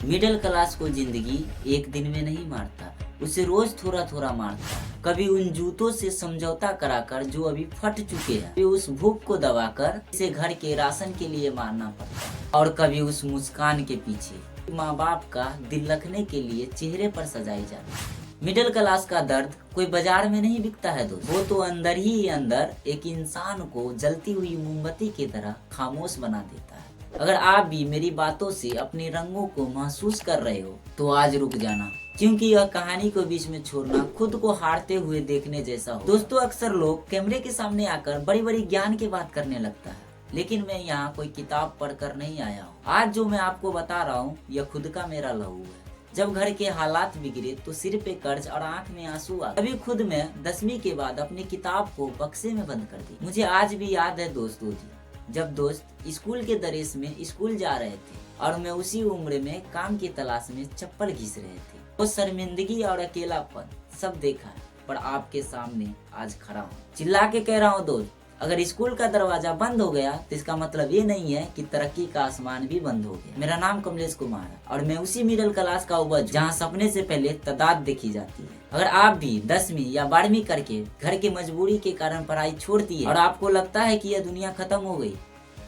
Middle class को जिंदगी एक दिन में नहीं मारता, उसे रोज थोड़ा थोड़ा मारता। कभी उन जूतों से समझौता कराकर जो अभी फट चुके हैं, कभी उस भूख को दबाकर इसे घर के राशन के लिए मारना पड़ता, और कभी उस मुस्कान के पीछे माँ बाप का दिल रखने के लिए चेहरे पर सजाई जाती। मिडिल क्लास का दर्द कोई बाजार में नहीं बिकता है दोस्त, वो तो अंदर ही अंदर एक इंसान को जलती हुई मोमबत्ती की तरह खामोश बना देता है। अगर आप भी मेरी बातों से अपने रंगों को महसूस कर रहे हो तो आज रुक जाना, क्योंकि यह कहानी को बीच में छोड़ना खुद को हारते हुए देखने जैसा हो। दोस्तों, अक्सर लोग कैमरे के सामने आकर बड़ी बड़ी ज्ञान की बात करने लगता है, लेकिन मैं यहाँ कोई किताब पढ़कर नहीं आया हूँ। आज जो मैं आपको बता रहा हूँ यह खुद का मेरा लहू है। जब घर के हालात बिगड़े तो सिर पे कर्ज और आंख में आंसू आ, अभी खुद में 10वीं के बाद अपनी किताब को बक्से में बंद कर दी। मुझे आज भी याद है दोस्तों जी, जब दोस्त स्कूल के ड्रेस में स्कूल जा रहे थे और मैं उसी उम्र में काम की तलाश में चप्पल घिस रहे थे। वो शर्मिंदगी और अकेलापन सब देखा है, पर आपके सामने आज खड़ा हूँ। चिल्ला के कह रहा हूँ दोस्त, अगर स्कूल का दरवाजा बंद हो गया तो इसका मतलब ये नहीं है कि तरक्की का आसमान भी बंद हो गया। मेरा नाम कमलेश कुमार है और मैं उसी मिडिल क्लास का उपज जहाँ सपने से पहले तादाद देखी जाती है। अगर आप भी 10वीं या 12वीं करके घर की मजबूरी के कारण पढ़ाई छोड़ दी है और आपको लगता है कि यह दुनिया खत्म हो गई,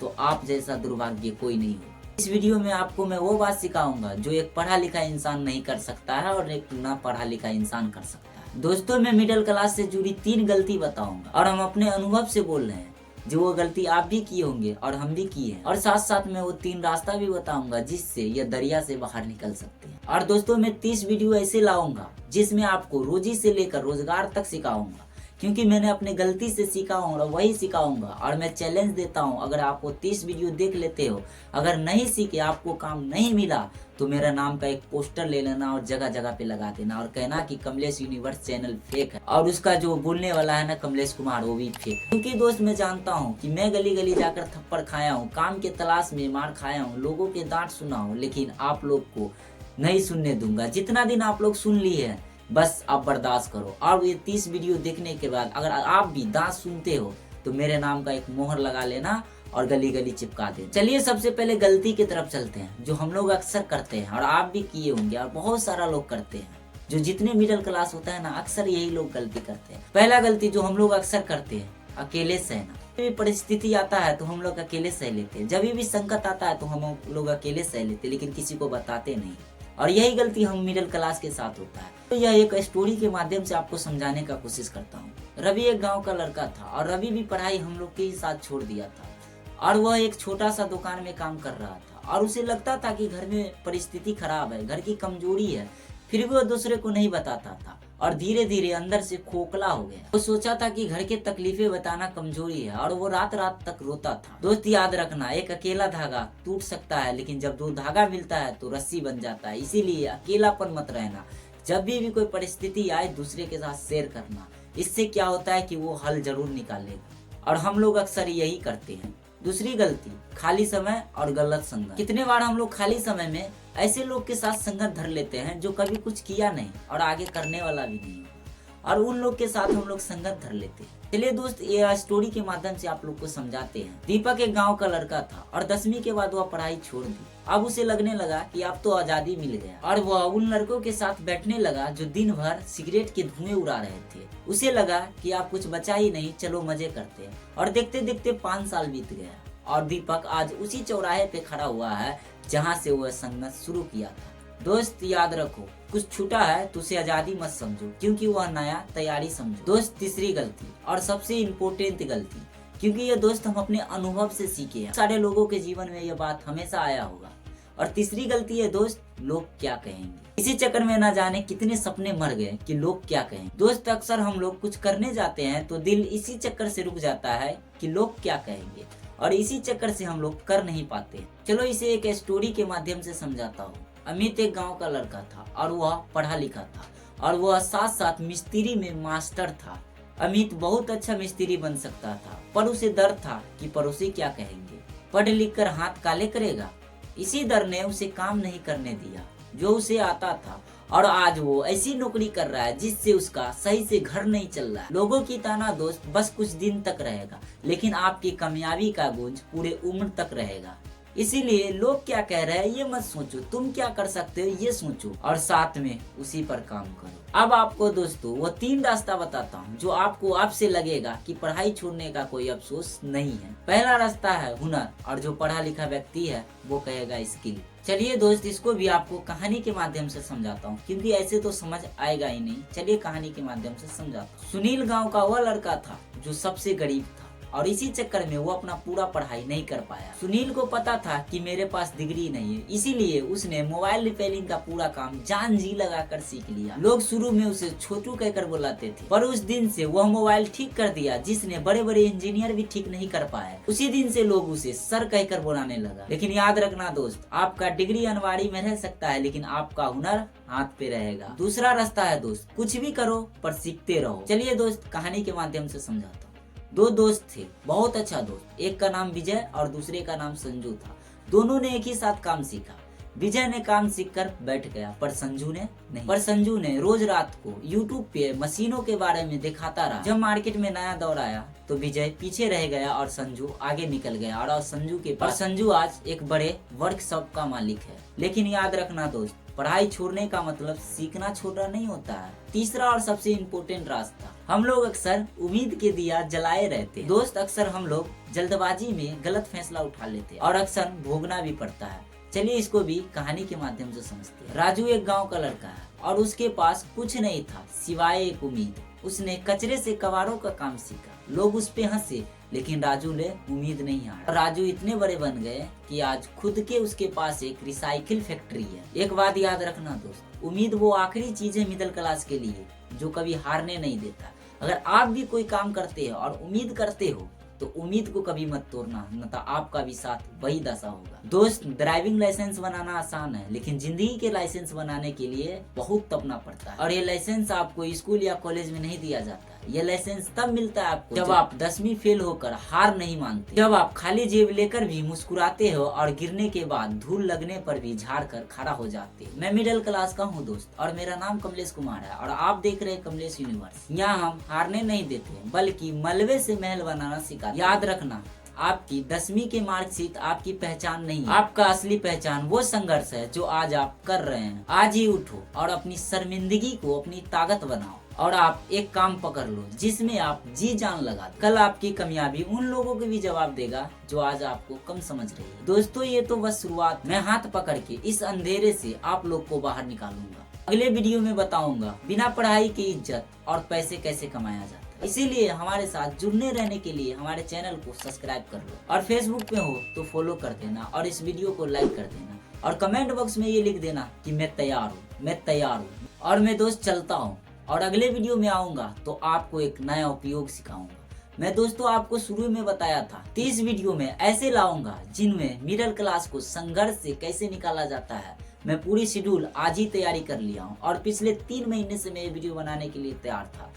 तो आप जैसा दुर्भाग्य कोई नहीं हो। इस वीडियो में आपको मैं वो बात सिखाऊंगा जो एक पढ़ा लिखा इंसान नहीं कर सकता है और एक ना पढ़ा लिखा इंसान कर सकता है। दोस्तों, मैं मिडिल क्लास से जुड़ी 3 गलती बताऊंगा और हम अपने अनुभव से बोल रहे हैं, जो वो गलती आप भी किए होंगे और हम भी किए हैं, और साथ साथ मैं वो 3 रास्ता भी बताऊंगा जिससे ये दरिया से बाहर निकल सकते हैं। और दोस्तों, मैं 30 वीडियो ऐसे लाऊंगा जिसमें आपको रोजी से लेकर रोजगार तक सिखाऊंगा, क्योंकि मैंने अपने गलती से सीखा हूँ और वही सिखाऊंगा। और मैं चैलेंज देता हूँ, अगर आप वो 30 वीडियो देख लेते हो, अगर नहीं सीखे, आपको काम नहीं मिला, तो मेरा नाम का एक पोस्टर ले लेना और जगह जगह पे लगा देना और कहना कि कमलेश यूनिवर्स चैनल फेक है, और उसका जो बोलने वाला है ना कमलेश कुमार, वो भी फेक है। क्योंकि दोस्त, मैं जानता हूँ कि मैं गली गली जाकर थप्पड़ खाया हूँ, काम के तलाश में मार खाया हूँ, लोगों के डांट सुना हूँ, लेकिन आप लोग को नहीं सुनने दूंगा। जितना दिन आप लोग सुन लिए हैं, बस आप बर्दाश्त करो। और ये 30 वीडियो देखने के बाद अगर आप भी दांत सुनते हो तो मेरे नाम का एक मोहर लगा लेना और गली गली चिपका दे। चलिए सबसे पहले गलती की तरफ चलते हैं, जो हम लोग अक्सर करते हैं और आप भी किए होंगे और बहुत सारा लोग करते हैं। जो जितने मिडिल क्लास होता है ना, अक्सर यही लोग गलती करते हैं। पहला गलती जो हम लोग अक्सर करते हैं, अकेले सहना। जब भी परिस्थिति आता है तो हम लोग अकेले सह लेते हैं, जब भी संकट आता है तो हम लोग अकेले सह लेते हैं, लेकिन किसी को बताते नहीं। और यही गलती हम मिडिल क्लास के साथ होता है। तो यह एक स्टोरी के माध्यम से आपको समझाने का कोशिश करता हूँ। रवि एक गांव का लड़का था और रवि भी पढ़ाई हम लोग के ही साथ छोड़ दिया था, और वह एक छोटा सा दुकान में काम कर रहा था। और उसे लगता था कि घर में परिस्थिति खराब है, घर की कमजोरी है, फिर भी वह दूसरे को नहीं बताता था और धीरे धीरे अंदर से खोखला हो गया। वो सोचा था कि घर के तकलीफें बताना कमजोरी है, और वो रात रात तक रोता था। दोस्त, याद रखना, एक अकेला धागा टूट सकता है, लेकिन जब 2 धागा मिलता है तो रस्सी बन जाता है। इसीलिए अकेलापन मत रहना। जब भी कोई परिस्थिति आए, दूसरे के साथ शेयर करना। इससे क्या होता है कि वो हल जरूर निकालेगा, और हम लोग अक्सर यही करते हैं। दूसरी गलती, खाली समय और गलत संगत। कितने बार हम लोग खाली समय में ऐसे लोग के साथ संगत धर लेते हैं जो कभी कुछ किया नहीं और आगे करने वाला भी नहीं, और उन लोग के साथ हम लोग संगत धर लेते हैं। चलिए दोस्त, ये स्टोरी के माध्यम से आप लोग को समझाते हैं। दीपक एक गांव का लड़का था और 10वीं के बाद वह पढ़ाई छोड़ दी। अब उसे लगने लगा कि अब तो आजादी मिल गया, और वह उन लड़कों के साथ बैठने लगा जो दिन भर सिगरेट के धुएं उड़ा रहे थे। उसे लगा कि अब कुछ बचा ही नहीं, चलो मजे करते हैं। और देखते देखते 5 साल बीत गया और दीपक आज उसी चौराहे पे खड़ा हुआ है जहाँ से वह संगत शुरू किया था। दोस्त, याद रखो, कुछ छूटा है तो उसे आजादी मत समझो, क्योंकि वह नया तैयारी समझो। दोस्त, तीसरी गलती और सबसे इम्पोर्टेंट गलती, क्योंकि ये दोस्त हम अपने अनुभव से सीखे हैं। सारे लोगों के जीवन में ये बात हमेशा आया होगा। और तीसरी गलती है दोस्त, लोग क्या कहेंगे। इसी चक्कर में ना जाने कितने सपने मर गए कि लोग क्या कहेंगे। दोस्त, अक्सर हम लोग कुछ करने जाते हैं तो दिल इसी चक्कर से रुक जाता है कि लोग क्या कहेंगे, और इसी चक्कर से हम लोग कर नहीं पाते। चलो इसे एक स्टोरी के माध्यम से समझाता हूँ। अमित एक गांव का लड़का था और वह पढ़ा लिखा था, और वह साथ साथ मिस्त्री में मास्टर था। अमित बहुत अच्छा मिस्त्री बन सकता था, पर उसे डर था कि पड़ोसी क्या कहेंगे, पढ़ लिख कर हाथ काले करेगा। इसी डर ने उसे काम नहीं करने दिया जो उसे आता था, और आज वो ऐसी नौकरी कर रहा है जिससे उसका सही से घर नहीं चल रहा है। लोगों की ताना दोस्त बस कुछ दिन तक रहेगा, लेकिन आपकी कामयाबी का गूंज पूरे उम्र तक रहेगा। इसीलिए लोग क्या कह रहे हैं ये मत सोचो, तुम क्या कर सकते हो ये सोचो और साथ में उसी पर काम करो। अब आपको दोस्तों वो 3 रास्ता बताता हूँ जो आपको आपसे लगेगा कि पढ़ाई छोड़ने का कोई अफसोस नहीं है। पहला रास्ता है हुनर, और जो पढ़ा लिखा व्यक्ति है वो कहेगा स्किल। चलिए दोस्त, इसको भी आपको कहानी के माध्यम से समझाता हूँ, क्योंकि ऐसे तो समझ आएगा ही नहीं। चलिए कहानी के माध्यम से समझाता हूँ। सुनील गांव का वह लड़का था जो सबसे गरीब था, और इसी चक्कर में वो अपना पूरा पढ़ाई नहीं कर पाया। सुनील को पता था कि मेरे पास डिग्री नहीं है, इसीलिए उसने मोबाइल रिपेयरिंग का पूरा काम जान जी लगाकर सीख लिया। लोग शुरू में उसे छोटू कहकर बुलाते थे, पर उस दिन से वह मोबाइल ठीक कर दिया जिसने बड़े बड़े इंजीनियर भी ठीक नहीं कर पाए। उसी दिन से लोग उसे सर कहकर बुलाने लगा। लेकिन याद रखना दोस्त, आपका डिग्री अनवारी में रह सकता है, लेकिन आपका हुनर हाथ पे रहेगा। दूसरा रास्ता है दोस्त, कुछ भी करो पर सीखते रहो। चलिए दोस्त कहानी के माध्यम से समझाता हूँ। 2 दोस्त थे, बहुत अच्छा दोस्त। एक का नाम विजय और दूसरे का नाम संजू था। दोनों ने एक ही साथ काम सीखा। विजय ने काम सीखकर बैठ गया, पर संजू ने नहीं। पर संजू ने रोज रात को YouTube पे मशीनों के बारे में दिखाता रहा। जब मार्केट में नया दौर आया तो विजय पीछे रह गया और संजू आगे निकल गया। और संजू आज एक बड़े वर्कशॉप का मालिक है। लेकिन याद रखना दोस्त, पढ़ाई छोड़ने का मतलब सीखना छोड़ना नहीं होता है। तीसरा और सबसे इम्पोर्टेंट रास्ता, हम लोग अक्सर उम्मीद के दिया जलाए रहते हैं। दोस्त अक्सर हम लोग जल्दबाजी में गलत फैसला उठा लेते हैं और अक्सर भोगना भी पड़ता है। चलिए इसको भी कहानी के माध्यम से समझते हैं। राजू एक गांव का लड़का है और उसके पास कुछ नहीं था सिवाय एक उम्मीद। उसने कचरे से कबाड़ों का काम सीखा। लोग उस पे हंसे, लेकिन राजू ने उम्मीद नहीं हारा। राजू इतने बड़े बन गए कि आज खुद के उसके पास एक रिसाइकिल फैक्ट्री है। एक बात याद रखना दोस्त, उम्मीद वो आखिरी चीज है मिडिल क्लास के लिए जो कभी हारने नहीं देता। अगर आप भी कोई काम करते हो और उम्मीद करते हो तो उम्मीद को कभी मत तोड़ना, न तो आपका भी साथ वही दशा होगा। दोस्त ड्राइविंग लाइसेंस बनाना आसान है, लेकिन जिंदगी के लाइसेंस बनाने के लिए बहुत तपना पड़ता है। और ये लाइसेंस आपको स्कूल या कॉलेज में नहीं दिया जाता। ये लाइसेंस तब मिलता है आपको जब आप 10वीं फेल होकर हार नहीं मानते, जब आप खाली जेब लेकर भी मुस्कुराते हो और गिरने के बाद धूल लगने पर भी झाड़ कर खड़ा हो जाते। मैं मिडिल क्लास का हूँ दोस्त, और मेरा नाम कमलेश कुमार है और आप देख रहे हैं कमलेश यूनिवर्स। यहाँ हम हारने नहीं देते बल्कि मलबे से महल बनाना सिखाते। याद रखना, आपकी 10वीं के मार्कशीट आपकी पहचान नहीं है। आपका असली पहचान वो संघर्ष है जो आज आप कर रहे हैं। आज ही उठो और अपनी शर्मिंदगी को अपनी ताकत बनाओ, और आप एक काम पकड़ लो जिसमें आप जी जान लगा दो। कल आपकी कामयाबी उन लोगों को भी जवाब देगा जो आज आपको कम समझ रही है। दोस्तों ये तो बस शुरुआत। मैं हाथ पकड़ के इस अंधेरे से आप लोग को बाहर निकालूंगा। अगले वीडियो में बताऊंगा बिना पढ़ाई की इज्जत और पैसे कैसे कमाया जाता है। इसीलिए हमारे साथ जुड़ने रहने के लिए हमारे चैनल को सब्सक्राइब कर लो, और फेसबुक पे हो तो फॉलो कर देना, और इस वीडियो को लाइक कर देना, और कमेंट बॉक्स में ये लिख देना कि मैं तैयार हूँ और मैं दोस्त चलता हूँ। और अगले वीडियो में आऊंगा तो आपको एक नया उपयोग सिखाऊंगा। मैं दोस्तों आपको शुरू में बताया था 30 वीडियो में ऐसे लाऊंगा जिनमें मिडिल क्लास को संघर्ष से कैसे निकाला जाता है। मैं पूरी शेड्यूल आज ही तैयारी कर लिया हूँ, और पिछले 3 महीने से मैं वीडियो बनाने के लिए तैयार था,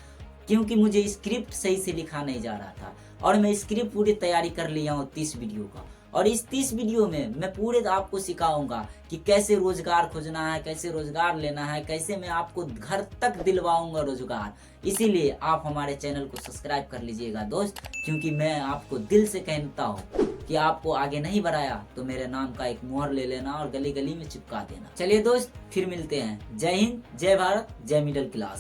क्योंकि मुझे स्क्रिप्ट सही से लिखा नहीं जा रहा था। और मैं स्क्रिप्ट पूरी तैयारी कर लिया हूँ 30 वीडियो का। और इस 30 वीडियो में मैं पूरे आपको सिखाऊंगा कि कैसे रोजगार खोजना है, कैसे रोजगार लेना है, कैसे मैं आपको घर तक दिलवाऊंगा रोजगार। इसीलिए आप हमारे चैनल को सब्सक्राइब कर लीजिएगा दोस्त, क्योंकि मैं आपको दिल से कहता हूँ कि आपको आगे नहीं बढ़ाया तो मेरे नाम का एक मोहर ले लेना और गली गली में चिपका देना। चलिए दोस्त फिर मिलते हैं। जय हिंद, जय भारत, जय मिडिल क्लास।